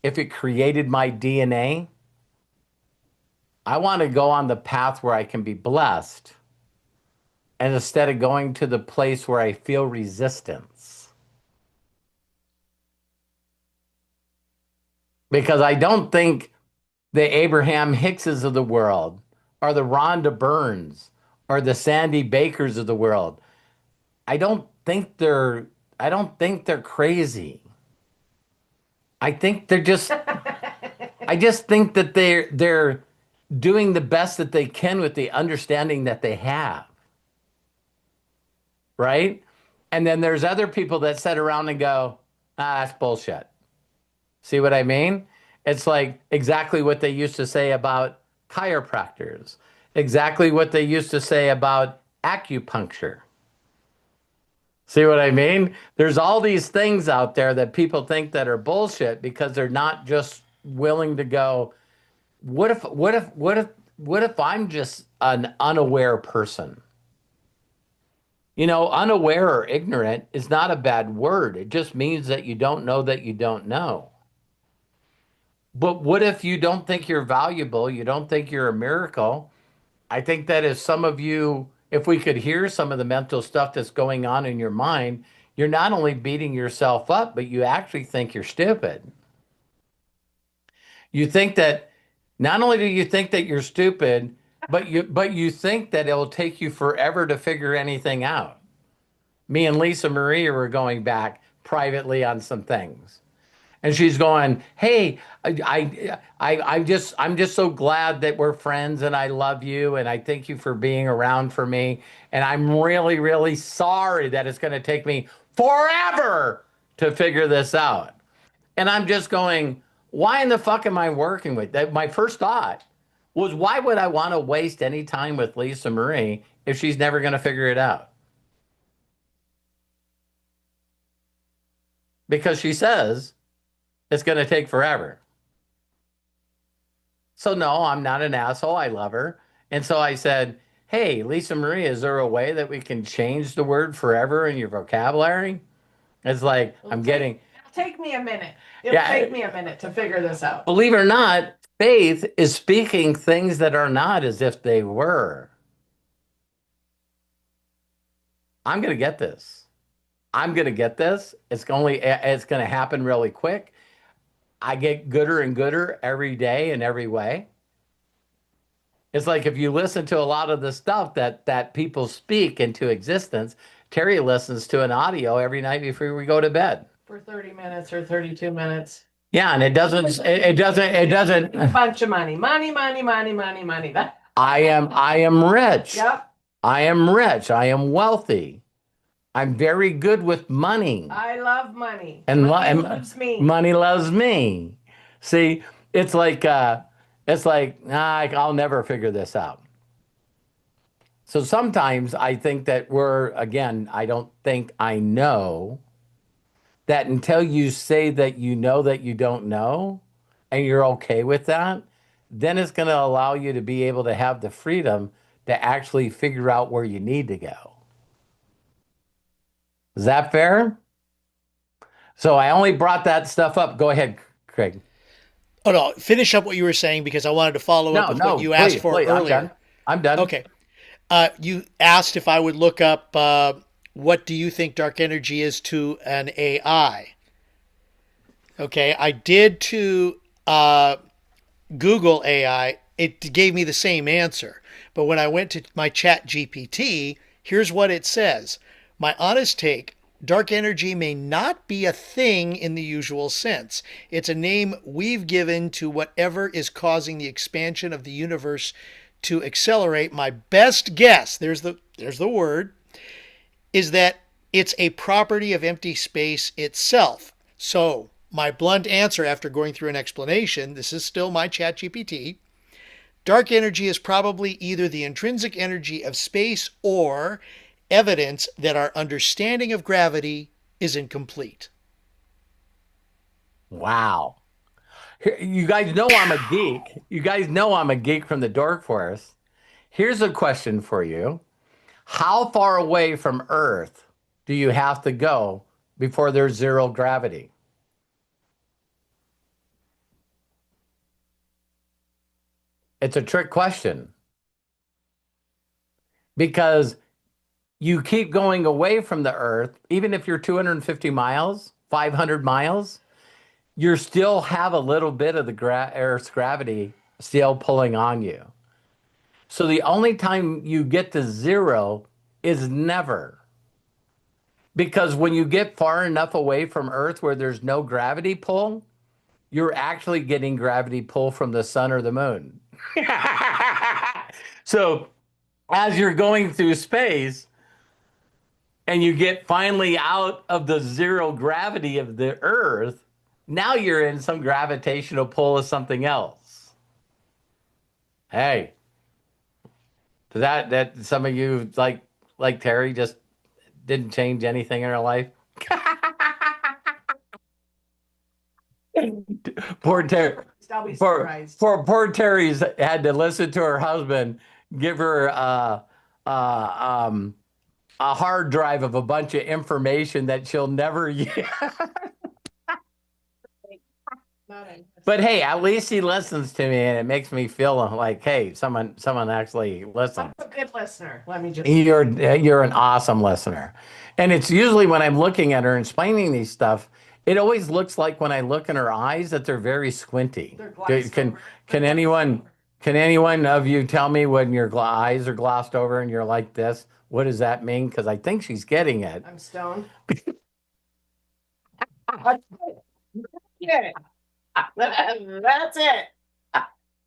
Speaker 1: if it created my DNA, I want to go on the path where I can be blessed. And instead of going to the place where I feel resistance. Because I don't think the Abraham Hickses of the world, or the Rhonda Burns, or the Sandy Bakers of the world, I don't think they're crazy. I think they're just I just think that they're doing the best that they can with the understanding that they have. Right? And then there's other people that sit around and go, that's bullshit. See what I mean? It's like exactly what they used to say about chiropractors, exactly what they used to say about acupuncture. See what I mean? There's all these things out there that people think that are bullshit because they're not just willing to go, what if I'm just an unaware person? Unaware or ignorant is not a bad word. It just means that you don't know that you don't know. But what if you don't think you're valuable? You don't think you're a miracle? I think that if some of you, if we could hear some of the mental stuff that's going on in your mind, you're not only beating yourself up, but you actually think you're stupid. You think that not only do you think that you're stupid, but you think that it'll take you forever to figure anything out. Me and Lisa Maria were going back privately on some things. And she's going, "Hey, I'm just so glad that we're friends and I love you and I thank you for being around for me. And I'm really, really sorry that it's going to take me forever to figure this out." And I'm just going, why in the fuck am I working with that? My first thought was, why would I want to waste any time with Lisa Marie if she's never going to figure it out? Because she says it's going to take forever. So, no, I'm not an asshole. I love her. And so I said, "Hey, Lisa Marie, is there a way that we can change the word forever in your vocabulary?" It's like,
Speaker 2: It'll
Speaker 1: I'm
Speaker 2: take,
Speaker 1: getting,
Speaker 2: it'll take me a minute. It'll
Speaker 1: yeah,
Speaker 2: take me a minute to figure this out.
Speaker 1: believe it or not, faith is speaking things that are not as if they were. I'm going to get this. I'm going to get this. It's going to happen really quick. I get gooder and gooder every day in every way. It's like if you listen to a lot of the stuff that people speak into existence, Terry listens to an audio every night before we go to bed.
Speaker 2: For 30 minutes or 32 minutes.
Speaker 1: Yeah, and it doesn't.
Speaker 2: A bunch of money. Money.
Speaker 1: I am rich.
Speaker 2: Yep.
Speaker 1: I am rich. I am wealthy. I'm very good with money.
Speaker 2: I love money.
Speaker 1: And
Speaker 2: money loves me.
Speaker 1: Money loves me. See, it's like I'll never figure this out. So sometimes I think that I don't think I know that until you say that you know that you don't know and you're okay with that, then it's going to allow you to be able to have the freedom to actually figure out where you need to go. Is that fair? So I only brought that stuff up. Go ahead, Craig.
Speaker 3: Oh no, finish up what you were saying because I wanted to follow up with what you asked for earlier.
Speaker 1: I'm done.
Speaker 3: Okay. You asked if I would look up what do you think dark energy is to an AI. Okay, I did to Google AI. It gave me the same answer. But when I went to my ChatGPT, here's what it says. My honest take, dark energy may not be a thing in the usual sense. It's a name we've given to whatever is causing the expansion of the universe to accelerate. My best guess, there's the word, is that it's a property of empty space itself. So, my blunt answer after going through an explanation, this is still my ChatGPT, dark energy is probably either the intrinsic energy of space or evidence that our understanding of gravity is incomplete.
Speaker 1: Wow. You guys know I'm a geek. You guys know I'm a geek from the Dork Forest. Here's a question for you. How far away from Earth do you have to go before there's zero gravity? It's a trick question. Because you keep going away from the Earth, even if you're 250 miles, 500 miles, you still have a little bit of the Earth's gravity still pulling on you. So the only time you get to zero is never. Because when you get far enough away from Earth where there's no gravity pull, you're actually getting gravity pull from the sun or the moon. So as you're going through space, and you get finally out of the zero gravity of the Earth, now you're in some gravitational pull of something else. Hey, that some of you like Terry just didn't change anything in her life. Poor Terry.
Speaker 2: I'll be surprised.
Speaker 1: Poor Terry's had to listen to her husband give her a hard drive of a bunch of information that she'll never use. But hey, at least he listens to me, and it makes me feel like, hey, someone actually listens.
Speaker 2: I'm a good listener. Let me just.
Speaker 1: You're an awesome listener, and it's usually when I'm looking at her and explaining these stuff, it always looks like when I look in her eyes that they're very squinty. Can anyone of you tell me when your eyes are glossed over and you're like this? What does that mean? Because I think she's getting it.
Speaker 2: I'm stoned. Yeah. That's it.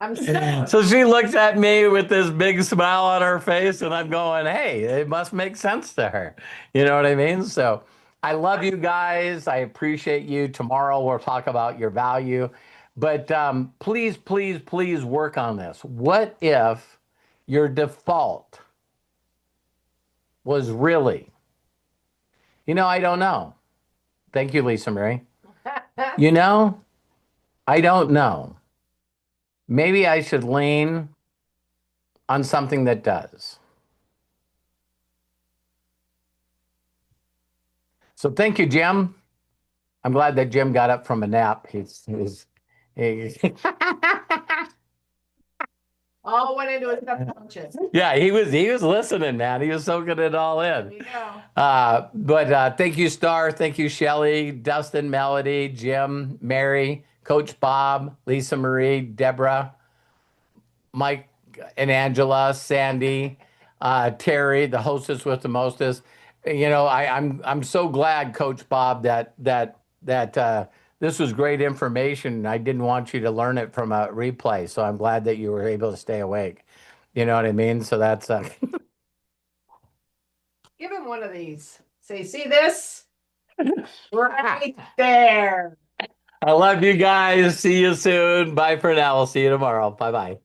Speaker 2: I'm so
Speaker 1: So she looks at me with this big smile on her face, and I'm going, hey, it must make sense to her. You know what I mean? So I love you guys. I appreciate you. Tomorrow we'll talk about your value. But please, please, please work on this. What if your default was really, I don't know. Thank you, Lisa Marie. You know, I don't know. Maybe I should lean on something that does. So thank you, Jim. I'm glad that Jim got up from a nap.
Speaker 2: all went into his subconscious.
Speaker 1: Yeah, he was listening, man. He was soaking it all
Speaker 2: There
Speaker 1: in.
Speaker 2: you go.
Speaker 1: But thank you, Star. Thank you, Shelly, Dustin, Melody, Jim, Mary, Coach Bob, Lisa Marie, Deborah, Mike and Angela, Sandy, Terry, the hostess with the mostest. I'm so glad, Coach Bob, that this was great information. I didn't want you to learn it from a replay, so I'm glad that you were able to stay awake. You know what I mean? So that's
Speaker 2: Give him one of these. Say, see this? Right there.
Speaker 1: I love you guys. See you soon. Bye for now. I'll see you tomorrow. Bye bye.